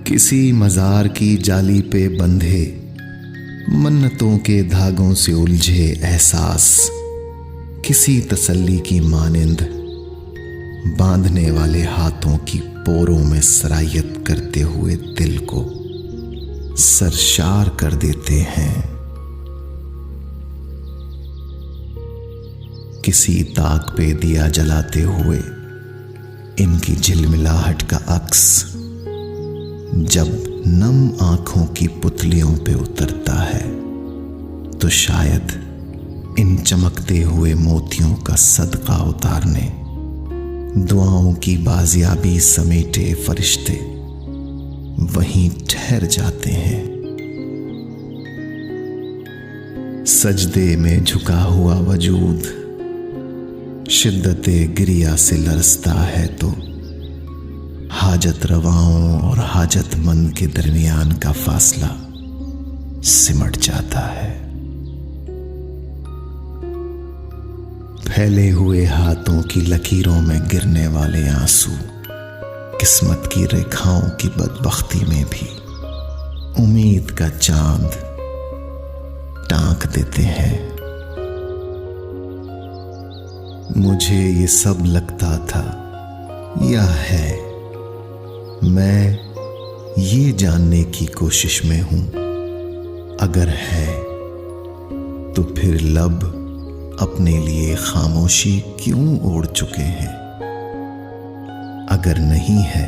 किसी मजार की जाली पे बंधे मन्नतों के धागों से उलझे एहसास, किसी तसल्ली की मानिंद बांधने वाले हाथों की पोरों में सरायत करते हुए दिल को सरशार कर देते हैं। किसी ताक पे दिया जलाते हुए इनकी झिलमिलाहट का अक्स जब नम आंखों की पुतलियों पे उतरता है तो शायद इन चमकते हुए मोतियों का सदका उतारने दुआओं की बाजियाबी समेटे फरिश्ते वहीं ठहर जाते हैं। सजदे में झुका हुआ वजूद शिद्दते गिरिया से लरसता है तो हाजत रवाओं और हाजतमंद के दरमियान का फासला सिमट जाता है। फैले हुए हाथों की लकीरों में गिरने वाले आंसू किस्मत की रेखाओं की बदबख्ती में भी उम्मीद का चांद टांक देते हैं। मुझे ये सब लगता था या है, मैं ये जानने की कोशिश में हूं। अगर है तो फिर लब अपने लिए खामोशी क्यों ओढ़ चुके हैं? अगर नहीं है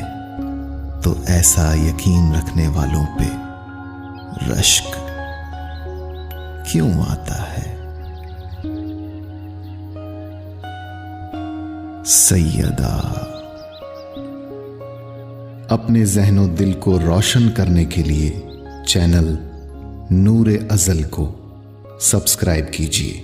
तो ऐसा यकीन रखने वालों पे रश्क क्यों आता है? सैयदा। अपने ज़हनो दिल को रोशन करने के लिए चैनल नूर-ए-अज़ल को सब्सक्राइब कीजिए।